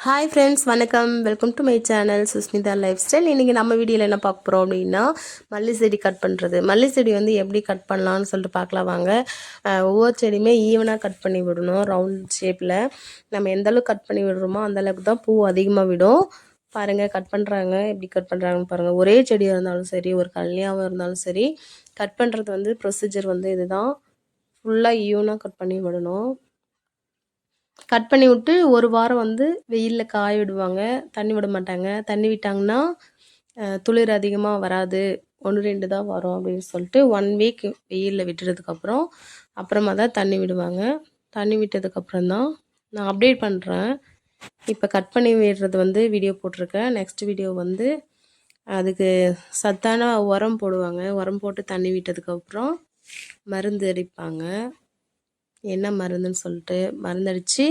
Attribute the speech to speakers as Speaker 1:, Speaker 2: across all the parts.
Speaker 1: Hi friends, வணக்கம். Welcome to my channel Sushmita life style. இன்றைக்கி நம்ம வீடியோவில் என்ன பார்க்க போகிறோம் அப்படின்னா, மல்லி செடி கட் பண்ணுறது. மல்லி செடி வந்து எப்படி கட் பண்ணலான்னு சொல்லிட்டு பார்க்கலாம் வாங்க. ஒவ்வொரு செடியுமே ஈவனாக கட் பண்ணி விடணும். ரவுண்ட் ஷேப்பில் நம்ம எந்தளவுக்கு கட் பண்ணி விடுறோமோ அந்தளவுக்கு தான் பூ அதிகமாக விடும். பாருங்கள், கட் பண்ணுறாங்க. எப்படி கட் பண்ணுறாங்கன்னு பாருங்கள். ஒரே செடியாக இருந்தாலும் சரி, ஒரு கல்யாணமாக இருந்தாலும் சரி, கட் பண்ணுறது வந்து ப்ரொசீஜர் வந்து இதுதான். ஃபுல்லாக ஈவனாக கட் பண்ணி விடணும். கட் பண்ணி விட்டு ஒரு வாரம் வந்து வெயிலில் காய விடுவாங்க. தண்ணி விட மாட்டாங்க. தண்ணி விட்டாங்கன்னா துளிர் அதிகமாக வராது, 1, 2 தான் வரும் அப்படின்னு சொல்லிட்டு 1 வீக் வெயிலில் விட்டுறதுக்கப்புறம் அப்புறமா தான் தண்ணி விடுவாங்க. தண்ணி விட்டதுக்கப்புறம் தான் நான் அப்டேட் பண்ணுறேன். இப்போ கட் பண்ணி விடுறது வந்து வீடியோ போட்டிருக்கேன். நெக்ஸ்ட் வீடியோ வந்து அதுக்கு சத்தான உரம் போடுவாங்க. உரம் போட்டு தண்ணி விட்டதுக்கப்புறம் மருந்து அடிப்பாங்க. என்ன மருந்துன்னு சொல்லிட்டு மருந்தடித்து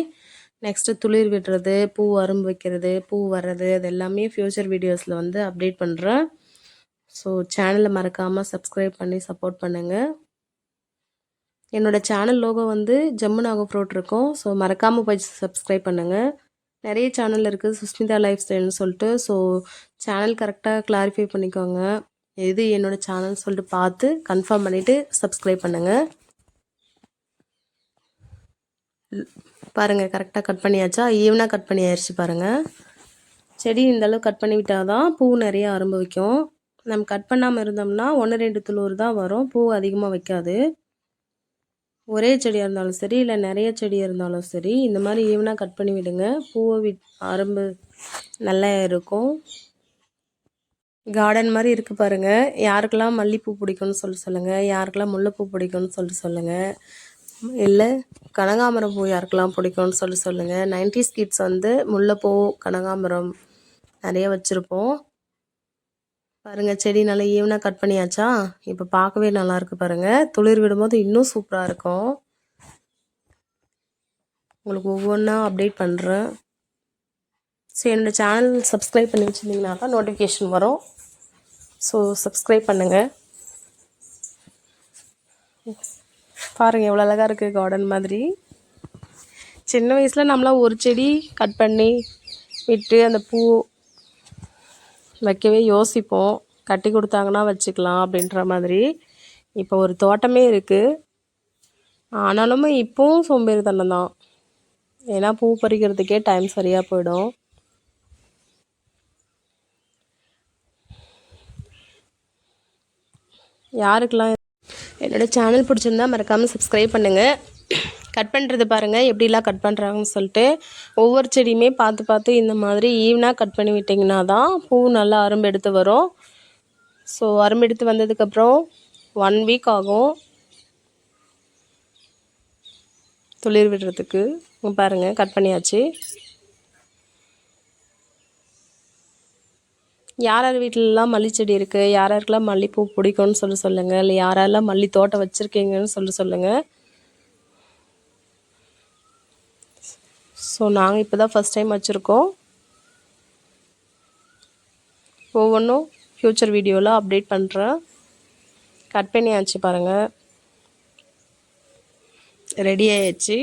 Speaker 1: நெக்ஸ்ட்டு துளிர் விடுறது, பூ அரும்பு வைக்கிறது, பூ வர்றது, அது எல்லாமே ஃப்யூச்சர் வீடியோஸில் வந்து அப்டேட் பண்ணுறேன். ஸோ சேனலை மறக்காமல் சப்ஸ்கிரைப் பண்ணி சப்போர்ட் பண்ணுங்கள். என்னோடய சேனல் லோகோ வந்து ஜம்மு நாகோ ஃப்ரூட் இருக்கும். ஸோ மறக்காமல் போய் சப்ஸ்கிரைப் பண்ணுங்கள். நிறைய சேனல் இருக்குது சுஸ்மிதா லைஃப் ஸ்டைல்னு சொல்லிட்டு. ஸோ சேனல் கரெக்டாக கிளாரிஃபை பண்ணிக்கோங்க. எது என்னோடய சேனல் சொல்லிட்டு பார்த்து கன்ஃபார்ம் பண்ணிவிட்டு சப்ஸ்கிரைப் பண்ணுங்கள். பாருங்கள், கரெக்டாக கட் பண்ணியாச்சா? ஈவனாக கட் பண்ணி ஆயிடுச்சு பாருங்கள். செடி இந்தளவு கட் பண்ணி விட்டால் தான் பூ நிறைய அரும்பு வைக்கும். நம்ம கட் பண்ணாமல் இருந்தோம்னா 1, 2 துளிர் தான் வரும். பூ அதிகமாக வைக்காது. ஒரே செடியாக இருந்தாலும் சரி, இல்லை நிறைய செடியாக இருந்தாலும் சரி, இந்த மாதிரி ஈவனாக கட் பண்ணி விடுங்க. பூவை அரும்பு நல்லா இருக்கும். கார்டன் மாதிரி இருக்குது பாருங்கள். யாருக்கெல்லாம் மல்லிகைப்பூ பிடிக்கும்னு சொல்லுங்கள். யாருக்கெல்லாம் முல்லைப்பூ பிடிக்கும்னு சொல்லுங்கள். இல்லை கனகாமரம் பூ யாருக்கெல்லாம் பிடிக்கும்னு சொல்லுங்கள். 90s கிட்ஸ் வந்து முல்லைப்பூ, கனகாமரம் நிறைய வச்சுருப்போம். பாருங்கள், செடி நல்லா ஈவனாக கட் பண்ணியாச்சா? இப்போ பார்க்கவே நல்லாயிருக்கு பாருங்கள். துளிர் விடும்போது இன்னும் சூப்பராக இருக்கும். உங்களுக்கு ஒவ்வொன்றா அப்டேட் பண்ணுறேன். ஸோ என்னோடய சேனல் சப்ஸ்கிரைப் பண்ணி வச்சுருந்தீங்கன்னா தான் நோட்டிஃபிகேஷன் வரும். ஸோ சப்ஸ்கிரைப் பண்ணுங்கள். பாருங்கள், எவ்வளோ அழகாக இருக்குது கார்டன் மாதிரி. சின்ன வயசில் நம்மளாம் ஒரு செடி கட் பண்ணி விட்டு அந்த பூ வைக்கவே யோசிப்போம். கட்டி கொடுத்தாங்கன்னா வச்சுக்கலாம் அப்படின்ற மாதிரி. இப்போ ஒரு தோட்டமே இருக்குது. ஆனாலுமே இப்போவும் சோம்பேறித்தனம் தான். ஏன்னா பூ பறிக்கிறதுக்கே டைம் சரியாக போயிடும். யாருக்கெல்லாம் என்னோடய சேனல் பிடிச்சிருந்தா மறக்காமல் சப்ஸ்கிரைப் பண்ணுங்கள். கட் பண்ணுறது பாருங்கள் எப்படிலாம் கட் பண்ணுறாங்கன்னு சொல்லிட்டு. ஒவ்வொரு செடியுமே பார்த்து இந்த மாதிரி ஈவனாக கட் பண்ணி விட்டிங்கன்னா தான் பூ நல்லா அரும்பு எடுத்து வரும். ஸோ அரும்பு எடுத்து வந்ததுக்கப்புறம் 1 வீக் ஆகும் துளிர் விடுறதுக்கு. பாருங்கள், கட் பண்ணியாச்சு. யார் யார் வீட்டிலலாம் மல்லி செடி இருக்குது, யார் யாருக்கெல்லாம் மல்லிகைப்பூ பிடிக்கும்னு சொல்லுங்கள். இல்லை யாரெல்லாம் மல்லி தோட்டம் வச்சுருக்கீங்கன்னு சொல்லுங்கள். ஸோ நாங்கள் இப்போ தான் ஃபஸ்ட் டைம் வச்சுருக்கோம். ஒவ்வொன்றும் ஃப்யூச்சர் வீடியோவில் அப்டேட் பண்ணுறேன். கட் பண்ணியாச்சு பாருங்கள், ரெடி ஆயிடுச்சு.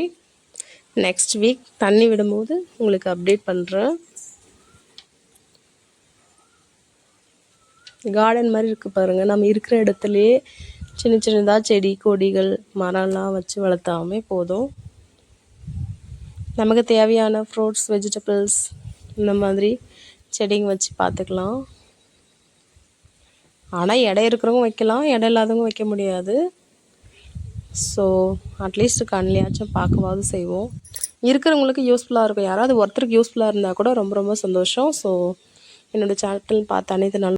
Speaker 1: நெக்ஸ்ட் வீக் தண்ணி விடும்போது உங்களுக்கு அப்டேட் பண்ணுறேன். கார்டன் மாதிரி இருக்குது பாருங்கள். நம்ம இருக்கிற இடத்துலையே சின்னதாக செடி கொடிகள் மரம்லாம் வச்சு வளர்த்தாமே போதும். நமக்கு தேவையான ஃப்ரூட்ஸ், வெஜிடபிள்ஸ் இந்த மாதிரி செடிங்க வச்சு பார்த்துக்கலாம். ஆனால் இடம் இருக்கிறவங்க வைக்கலாம், இடம் இல்லாதவங்க வைக்க முடியாது. ஸோ அட்லீஸ்ட் கண்ணிலையாச்சும் பார்க்கவாது செய்வோம். இருக்கிறவங்களுக்கு யூஸ்ஃபுல்லாக இருக்கும். யாராவது ஒருத்தருக்கு யூஸ்ஃபுல்லாக இருந்தால் கூட ரொம்ப ரொம்ப சந்தோஷம். ஸோ என்னோடய சேனல் பார்த்து அனைத்து